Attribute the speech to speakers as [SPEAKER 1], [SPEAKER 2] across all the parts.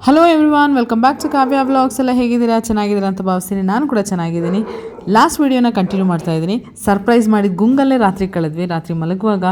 [SPEAKER 1] Hello everyone, welcome back to Kavya vlogs. ಎಲ್ಲ ಹೇಗಿದ್ದೀರಾ? ಚೆನ್ನಾಗಿದ್ದೀರಾ ಅಂತ ಭಾವಿಸ್ತೀನಿ. ನಾನು ಕೂಡ ಚೆನ್ನಾಗಿದ್ದೀನಿ. ಲಾಸ್ಟ್ ವೀಡಿಯೋನ ಕಂಟಿನ್ಯೂ ಮಾಡ್ತಾ ಇದ್ದೀನಿ. ಸರ್ಪ್ರೈಸ್ ಮಾಡಿದ ಗುಂಗಲ್ಲೇ ರಾತ್ರಿ ಕಳೆದ್ವಿ. ರಾತ್ರಿ ಮಲಗುವಾಗ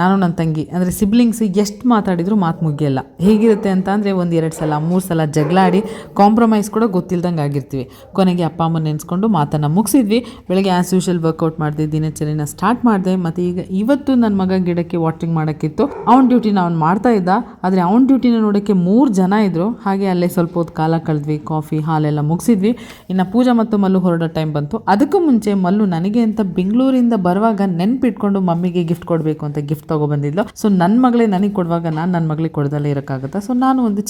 [SPEAKER 1] ನಾನು ನನ್ನ ತಂಗಿ ಅಂದರೆ ಸಿಬ್ಲಿಂಗ್ಸ್ ಎಷ್ಟು ಮಾತಾಡಿದ್ರು ಮಾತು ಮುಗಿಯಲ್ಲ. ಹೇಗಿರುತ್ತೆ ಅಂತ ಅಂದರೆ 1-2 ಸಲ 3 ಸಲ ಜಗಳಾಡಿ ಕಾಂಪ್ರಮೈಸ್ ಕೂಡ ಗೊತ್ತಿಲ್ದಂಗೆ ಆಗಿರ್ತೀವಿ. ಕೊನೆಗೆ ಅಪ್ಪ ಅಮ್ಮ ನೆನೆಸ್ಕೊಂಡು ಮಾತನ್ನು ಮುಗಿಸಿದ್ವಿ. ಬೆಳಗ್ಗೆ ಆ್ಯಸ್ ಯೂಶುವಲ್ ವರ್ಕೌಟ್ ಮಾಡಿದೆ, ದಿನಚರಿನ ಸ್ಟಾರ್ಟ್ ಮಾಡಿದೆ. ಮತ್ತು ಇವತ್ತು ನನ್ನ ಮಗ ಗಿಡಕ್ಕೆ ವಾಟ್ರಿಂಗ್ ಮಾಡೋಕ್ಕಿತ್ತು. ಅವ್ನ ಡ್ಯೂಟಿನ ಅವ್ನು ಮಾಡ್ತಾ ಇದ್ದ. ಆದರೆ ಅವ್ನ ಡ್ಯೂಟಿನ ನೋಡೋಕ್ಕೆ 3 ಜನ ಇದ್ದರು. ಹಾಗೆ ಅಲ್ಲೇ ಸ್ವಲ್ಪ ಹೊತ್ತು ಕಾಲ ಕಳೆದ್ವಿ, ಕಾಫಿ ಹಾಲೆಲ್ಲ ಮುಗಿಸಿದ್ವಿ. ಇನ್ನು ಪೂಜಾ ಮತ್ತು ಮಲ್ಲು ಹೊರಡೋ ಟೈಮ್ ಬಂತು. ಅದಕ್ಕೂ ಮುಂಚೆ ಮಲ್ಲು ನನಗೆ ಅಂತ ಬೆಂಗಳೂರಿಂದ ಬರುವಾಗ ನೆನ್ಪಿಟ್ಕೊಂಡು ಮಮ್ಮಿಗೆ ಗಿಫ್ಟ್ ಕೊಡಬೇಕು ಅಂತ ಗಿಫ್ಟ್ ತೊಗೊಬಂದಿದ್ಲು. ಸೊ ನನ್ನ ಮಗಳೇ ನನಗೆ ಕೊಡುವಾಗ ನಾನು ನನ್ನ ಮಗಳಿಗೆ ಕೊಡದಲ್ಲೇ ಇರೋಕ್ಕಾಗುತ್ತಾ? ಸೊ ನಾನು ಒಂದು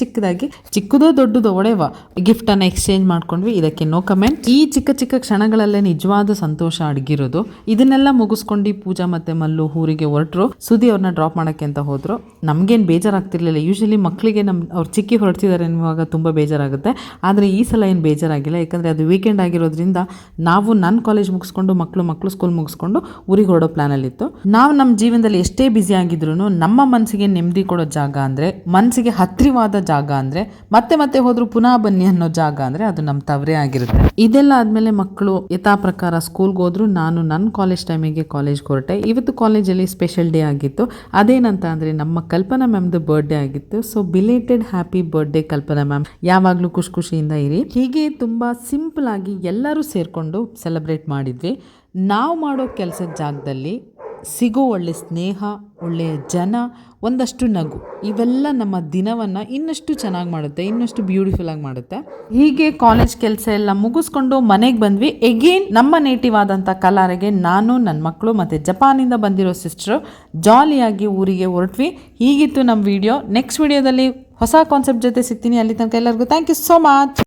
[SPEAKER 1] ಚಿಕ್ಕದೋ ದೊಡ್ಡದೋ ಒಡೆವ ಗಿಫ್ಟನ್ನು ಎಕ್ಸ್ಚೇಂಜ್ ಮಾಡ್ಕೊಂಡ್ವಿ. ಇದಕ್ಕೆ ನೋ ಕಮೆಂಟ್. ಈ ಚಿಕ್ಕ ಚಿಕ್ಕ ಕ್ಷಣಗಳಲ್ಲೇ ನಿಜವಾದ ಸಂತೋಷ ಅಡಗಿರೋದು. ಇದನ್ನೆಲ್ಲ ಮುಗಿಸ್ಕೊಂಡು ಪೂಜಾ ಮತ್ತು ಮಲ್ಲು ಊರಿಗೆ ಹೊರಟರು. ಸುದಿ ಅವ್ರನ್ನ ಡ್ರಾಪ್ ಮಾಡೋಕ್ಕೆ ಅಂತ ಹೋದರು. ನಮಗೇನು ಬೇಜಾರಾಗ್ತಿರ್ಲಿಲ್ಲ. ಯೂಶಲಿ ಮಕ್ಕಳಿಗೆ ಅವ್ರು ಚಿಕ್ಕಿ ಹೊರಡ್ತಿದ್ದಾರೆ ಅನ್ನುವಾಗ ತುಂಬ ಬೇಜಾರಾಗುತ್ತೆ. ಆದರೆ ಈ ಸಲ ಏನು ಬೇಜಾರಾಗಿಲ್ಲ, ಯಾಕಂದರೆ ಅದು ವೀಕೆಂಡ್ ಆಗಿರೋದ್ರಿಂದ ನಾವು ನನ್ನ ಕಾಲೇಜ್ ಮುಗಿಸ್ಕೊಂಡು ಮಕ್ಕಳು ಸ್ಕೂಲ್ ಮುಗಿಸ್ಕೊಂಡು ಊರಿಗೆ ಹೊರಡೋ ಪ್ಲ್ಯಾನಲ್ಲಿತ್ತು. ನಾವು ನಮ್ಮ ಜೀವನದಲ್ಲಿ ಎಷ್ಟೇ ಬ್ಯುಸಿ ಆಗಿದ್ರು ನಮ್ಮ ಮನಸ್ಸಿಗೆ ನೆಮ್ಮದಿ ಕೊಡೋ ಜಾಗ ಅಂದರೆ, ಮನಸ್ಸಿಗೆ ಹತ್ತಿರವಾದ ಜಾಗ ಅಂದರೆ, ಮತ್ತೆ ಹೋದರೂ ಪುನಃ ಬನ್ನಿ ಅನ್ನೋ ಜಾಗ ಅಂದರೆ ಅದು ನಮ್ಮ ತವರೇ ಆಗಿರುತ್ತೆ. ಇದೆಲ್ಲ ಆದಮೇಲೆ ಮಕ್ಕಳು ಯಥಾ ಪ್ರಕಾರ ಸ್ಕೂಲ್ಗೆ ಹೋದ್ರು. ನಾನು ನನ್ನ ಕಾಲೇಜ್ ಟೈಮಿಗೆ ಕಾಲೇಜ್ಗೆ ಹೊರಟೆ. ಇವತ್ತು ಕಾಲೇಜಲ್ಲಿ ಸ್ಪೆಷಲ್ ಡೇ ಆಗಿತ್ತು. ಅದೇನಂತ ಅಂದರೆ ನಮ್ಮ ಕಲ್ಪನಾ ಮ್ಯಾಮ್ದು ಬರ್ಡೇ ಆಗಿತ್ತು. ಸೊ ಬಿಲೇಟೆಡ್ ಹ್ಯಾಪಿ ಬರ್ಡೇ ಕಲ್ಪನಾ ಮ್ಯಾಮ್. ಯಾವಾಗಲೂ ಖುಷಿಯಿಂದ ಇರಿ. ಹೀಗೆ ತುಂಬ ಸಿಂಪಲ್ ಆಗಿ ಎಲ್ಲರೂ ಸೇರಿಕೊಂಡು ಸೆಲೆಬ್ರೇಟ್ ಮಾಡಿದ್ವಿ. ನಾವು ಮಾಡೋ ಕೆಲಸದ ಜಾಗದಲ್ಲಿ ಸಿಗೋ ಒಳ್ಳೆ ಸ್ನೇಹ, ಒಳ್ಳೆಯ ಜನ, ಒಂದಷ್ಟು ನಗು, ಇವೆಲ್ಲ ನಮ್ಮ ದಿನವನ್ನು ಇನ್ನಷ್ಟು ಚೆನ್ನಾಗಿ ಮಾಡುತ್ತೆ, ಇನ್ನಷ್ಟು ಬ್ಯೂಟಿಫುಲ್ಲಾಗಿ ಮಾಡುತ್ತೆ. ಹೀಗೆ ಕಾಲೇಜ್ ಕೆಲಸ ಎಲ್ಲ ಮುಗಿಸ್ಕೊಂಡು ಮನೆಗೆ ಬಂದ್ವಿ. ಎಗೇನ್ ನಮ್ಮ ನೇಟಿವ್ ಆದಂಥ ಕಲಾರಿಗೆ ನಾನು, ನನ್ನ ಮಕ್ಕಳು ಮತ್ತು ಜಪಾನಿಂದ ಬಂದಿರೋ ಸಿಸ್ಟರು ಜಾಲಿಯಾಗಿ ಊರಿಗೆ ಹೊರಟ್ವಿ. ಹೀಗಿತ್ತು ನಮ್ಮ ವಿಡಿಯೋ. ನೆಕ್ಸ್ಟ್ ವಿಡಿಯೋದಲ್ಲಿ ಹೊಸ ಕಾನ್ಸೆಪ್ಟ್ ಜೊತೆ ಸಿಗ್ತೀನಿ. ಅಲ್ಲಿ ತನಕ ಎಲ್ಲರಿಗೂ ಥ್ಯಾಂಕ್ ಯು ಸೋ ಮಚ್.